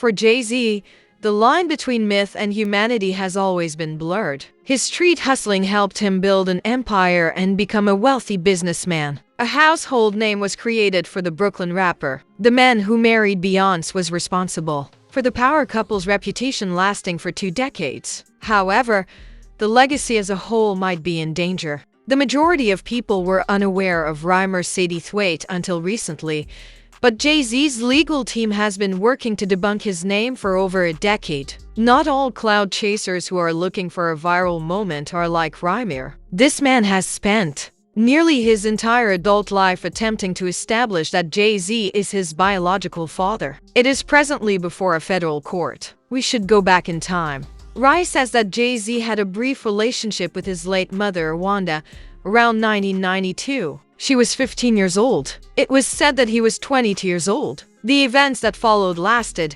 For Jay-Z, the line between myth and humanity has always been blurred. His street hustling helped him build an empire and become a wealthy businessman. A household name was created for the Brooklyn rapper. The man who married Beyonce was responsible for the power couple's reputation lasting for 2 decades. However, the legacy as a whole might be in danger. The majority of people were unaware of rhymer Sadie Thwaite until recently, but Jay-Z's legal team has been working to debunk his name for over a decade. Not all cloud chasers who are looking for a viral moment are like Rhymer. This man has spent nearly his entire adult life attempting to establish that Jay-Z is his biological father. It is presently before a federal court. We should go back in time. Rye says that Jay-Z had a brief relationship with his late mother, Wanda, around 1992. She was 15 years old. It was said that he was 22 years old. The events that followed lasted,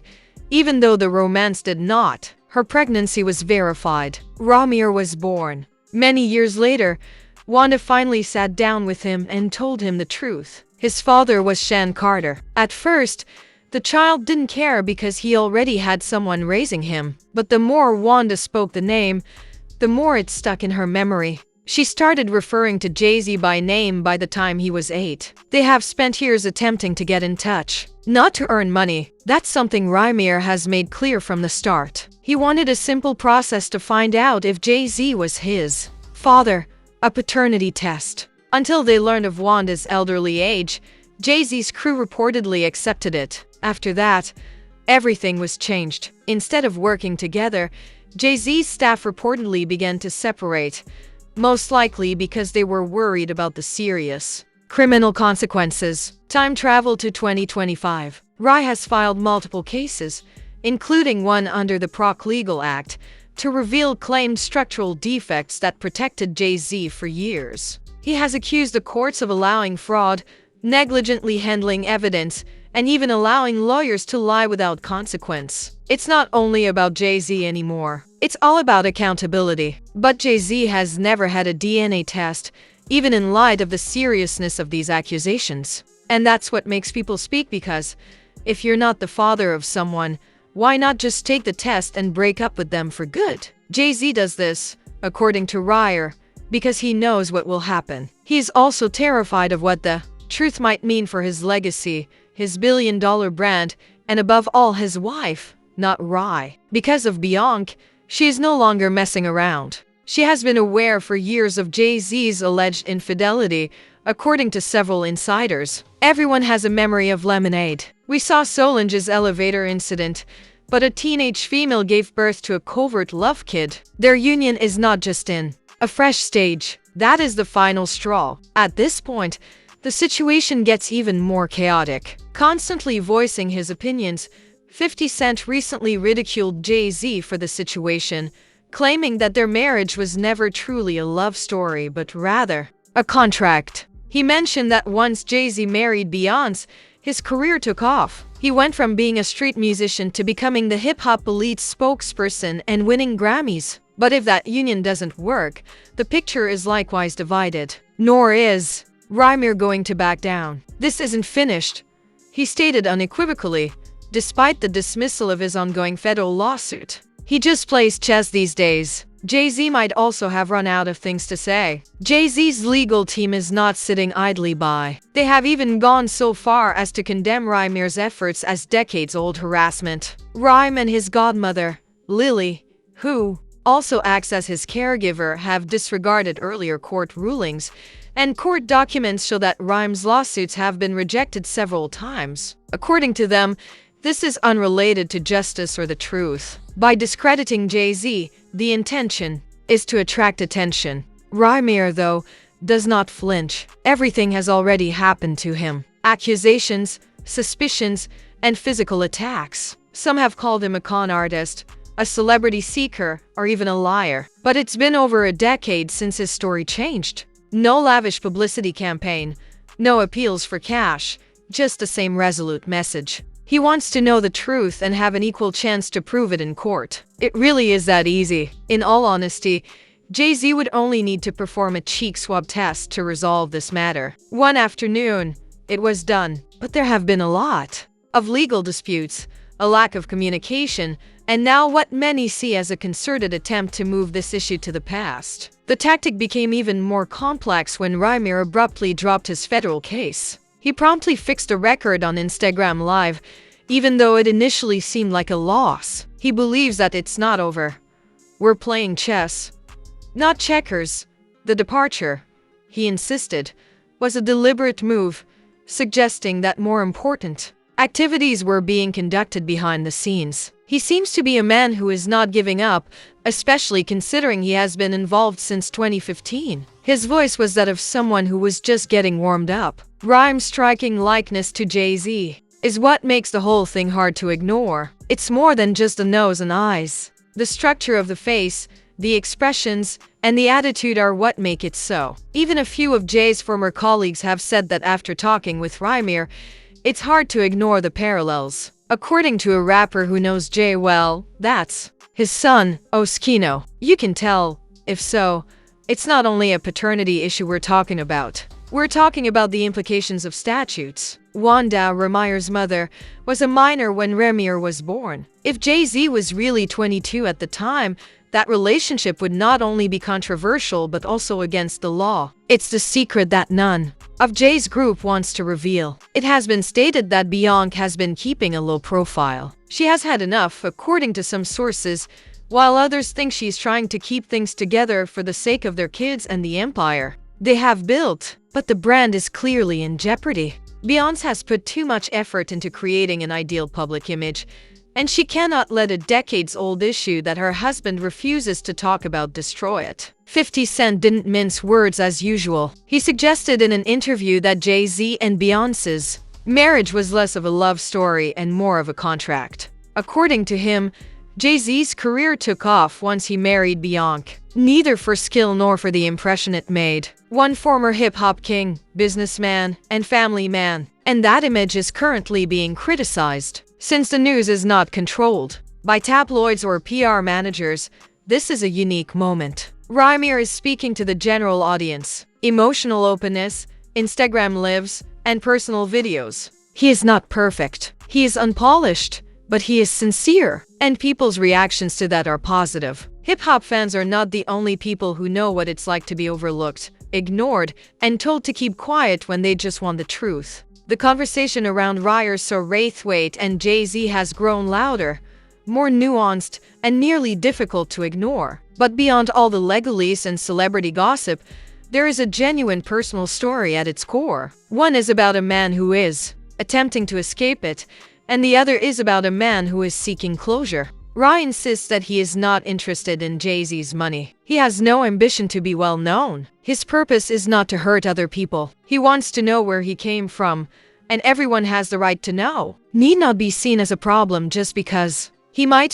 even though the romance did not. Her pregnancy was verified. Ramir was born. Many years later, Wanda finally sat down with him and told him the truth. His father was Sean Carter. At first, the child didn't care because he already had someone raising him. But the more Wanda spoke the name, the more it stuck in her memory. She started referring to Jay-Z by name by the time he was 8. They have spent years attempting to get in touch. Not to earn money. That's something Rymir has made clear from the start. He wanted a simple process to find out if Jay-Z was his father, a paternity test. Until they learned of Wanda's elderly age, Jay-Z's crew reportedly accepted it. After that, everything was changed. Instead of working together, Jay-Z's staff reportedly began to separate, most likely because they were worried about the serious criminal consequences. Time travel to 2025. Rye has filed multiple cases, including one under the Proc Legal Act, to reveal claimed structural defects that protected Jay-Z for years. He has accused the courts of allowing fraud, negligently handling evidence, and even allowing lawyers to lie without consequence. It's not only about Jay-Z anymore. It's all about accountability. But Jay-Z has never had a DNA test, even in light of the seriousness of these accusations. And that's what makes people speak, because if you're not the father of someone, why not just take the test and break up with them for good? Jay-Z does this, according to Ryer, because he knows what will happen. He's also terrified of what the truth might mean for his legacy, his billion-dollar brand, and above all his wife, not Rye. Because of Beyonce, she is no longer messing around. She has been aware for years of Jay-Z's alleged infidelity, according to several insiders. Everyone has a memory of Lemonade. We saw Solange's elevator incident, but a teenage female gave birth to a covert love kid. Their union is not just in a fresh stage. That is the final straw. At this point, the situation gets even more chaotic. Constantly voicing his opinions, 50 Cent recently ridiculed Jay-Z for the situation, claiming that their marriage was never truly a love story but rather a contract. He mentioned that once Jay-Z married Beyonce, his career took off. He went from being a street musician to becoming the hip-hop elite spokesperson and winning Grammys. But if that union doesn't work, the picture is likewise divided. Nor is Rymir going to back down. This isn't finished, he stated unequivocally, despite the dismissal of his ongoing federal lawsuit. He just plays chess these days. Jay-Z might also have run out of things to say. Jay-Z's legal team is not sitting idly by. They have even gone so far as to condemn Rymir's efforts as decades-old harassment. Rhyme and his godmother, Lily, who also acts as his caregiver, have disregarded earlier court rulings, and court documents show that Rhyme's lawsuits have been rejected several times. According to them, this is unrelated to justice or the truth. By discrediting Jay-Z, the intention is to attract attention. Rymir, though, does not flinch. Everything has already happened to him. Accusations, suspicions, and physical attacks. Some have called him a con artist, a celebrity seeker, or even a liar. But it's been over a decade since his story changed. No lavish publicity campaign, no appeals for cash, just the same resolute message. He wants to know the truth and have an equal chance to prove it in court. It really is that easy. In all honesty, Jay-Z would only need to perform a cheek swab test to resolve this matter. One afternoon, it was done. But there have been a lot of legal disputes, a lack of communication, and now what many see as a concerted attempt to move this issue to the past. The tactic became even more complex when Rymir abruptly dropped his federal case. He promptly fixed a record on Instagram Live, even though it initially seemed like a loss. He believes that it's not over. We're playing chess, not checkers. The departure, he insisted, was a deliberate move, suggesting that more important activities were being conducted behind the scenes. He seems to be a man who is not giving up, especially considering he has been involved since 2015. His voice was that of someone who was just getting warmed up. Rhyme's striking likeness to Jay-Z is what makes the whole thing hard to ignore. It's more than just the nose and eyes. The structure of the face, the expressions, and the attitude are what make it so. Even a few of Jay's former colleagues have said that after talking with Rymir, it's hard to ignore the parallels. According to a rapper who knows Jay well, that's his son, Oskino. You can tell, if so, it's not only a paternity issue we're talking about. We're talking about the implications of statutes. Wanda, Rymir's mother, was a minor when Rymir was born. If Jay-Z was really 22 at the time, that relationship would not only be controversial but also against the law. It's the secret that none of Jay's group wants to reveal. It has been stated that Beyonce has been keeping a low profile. She has had enough, according to some sources, while others think she's trying to keep things together for the sake of their kids and the empire they have built. But the brand is clearly in jeopardy. Beyonce has put too much effort into creating an ideal public image, and she cannot let a decades-old issue that her husband refuses to talk about destroy it. 50 Cent didn't mince words as usual. He suggested in an interview that Jay-Z and Beyoncé's marriage was less of a love story and more of a contract. According to him, Jay-Z's career took off once he married Beyonce, neither for skill nor for the impression it made. One former hip-hop king, businessman, and family man, and that image is currently being criticized. Since the news is not controlled by tabloids or PR managers, this is a unique moment. Rymir is speaking to the general audience. Emotional openness, Instagram lives, and personal videos. He is not perfect. He is unpolished, but he is sincere, and people's reactions to that are positive. Hip-hop fans are not the only people who know what it's like to be overlooked, ignored, and told to keep quiet when they just want the truth. The conversation around Rymir so Braithwaite and Jay-Z has grown louder, more nuanced, and nearly difficult to ignore. But beyond all the legalese and celebrity gossip, there is a genuine personal story at its core. One is about a man who is attempting to escape it, and the other is about a man who is seeking closure. Ryan insists that he is not interested in Jay-Z's money. He has no ambition to be well known. His purpose is not to hurt other people. He wants to know where he came from, and everyone has the right to know. Need not be seen as a problem just because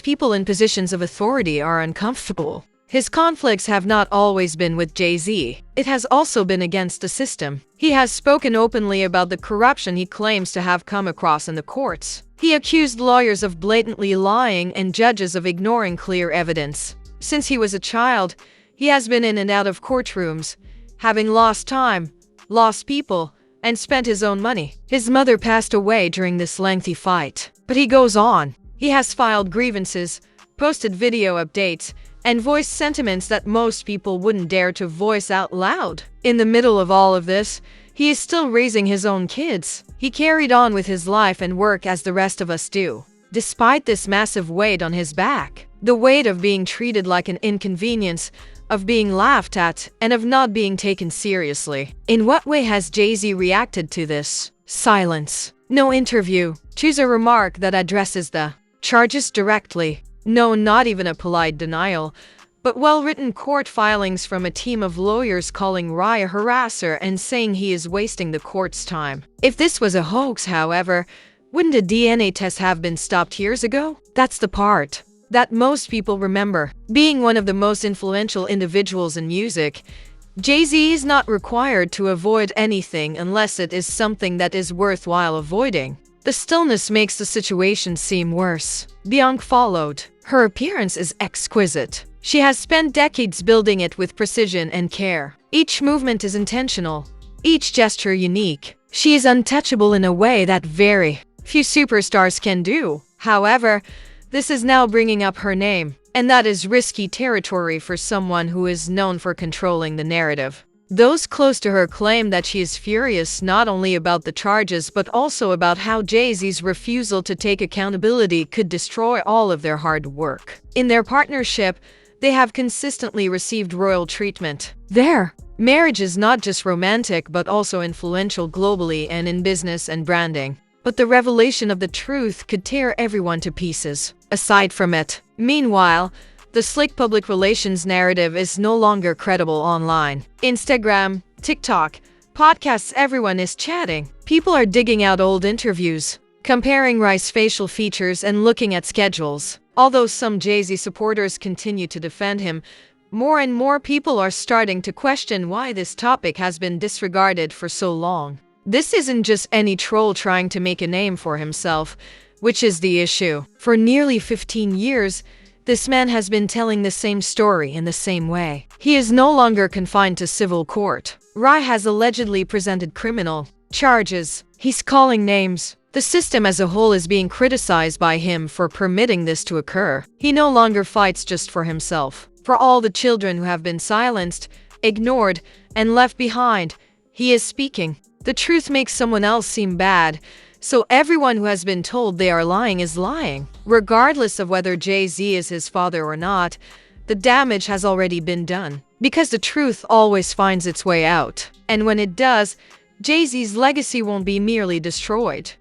people in positions of authority are uncomfortable. His conflicts have not always been with Jay-Z. It has also been against the system. He has spoken openly about the corruption he claims to have come across in the courts. He accused lawyers of blatantly lying and judges of ignoring clear evidence. Since he was a child, he has been in and out of courtrooms, having lost time, lost people, and spent his own money. His mother passed away during this lengthy fight. But he goes on. He has filed grievances, posted video updates, and voiced sentiments that most people wouldn't dare to voice out loud. In the middle of all of this, he is still raising his own kids. He carried on with his life and work as the rest of us do. Despite this massive weight on his back, the weight of being treated like an inconvenience, of being laughed at, and of not being taken seriously. In what way has Jay-Z reacted to this? Silence. No interview. Choose a remark that addresses the charges directly. No, not even a polite denial, but well-written court filings from a team of lawyers calling Rymir a harasser and saying he is wasting the court's time. If this was a hoax, however, wouldn't a DNA test have been stopped years ago? That's the part that most people remember. Being one of the most influential individuals in music, Jay-Z is not required to avoid anything unless it is something that is worthwhile avoiding. The stillness makes the situation seem worse. Beyonce followed. Her appearance is exquisite. She has spent decades building it with precision and care. Each movement is intentional, each gesture unique. She is untouchable in a way that very few superstars can do. However, this is now bringing up her name, and that is risky territory for someone who is known for controlling the narrative. Those close to her claim that she is furious not only about the charges but also about how Jay-Z's refusal to take accountability could destroy all of their hard work. In their partnership, they have consistently received royal treatment. Their marriage is not just romantic but also influential globally and in business and branding. But the revelation of the truth could tear everyone to pieces. Aside from it, meanwhile, the slick public relations narrative is no longer credible online. Instagram, TikTok, podcasts, everyone is chatting. People are digging out old interviews, comparing Rice's facial features and looking at schedules. Although some Jay-Z supporters continue to defend him, more and more people are starting to question why this topic has been disregarded for so long. This isn't just any troll trying to make a name for himself, which is the issue. For nearly 15 years, this man has been telling the same story in the same way. He is no longer confined to civil court. Rai has allegedly presented criminal charges. He's calling names. The system as a whole is being criticized by him for permitting this to occur. He no longer fights just for himself. For all the children who have been silenced, ignored, and left behind, he is speaking. The truth makes someone else seem bad, so everyone who has been told they are lying is lying. Regardless of whether Jay-Z is his father or not, the damage has already been done. Because the truth always finds its way out. And when it does, Jay-Z's legacy won't be merely destroyed.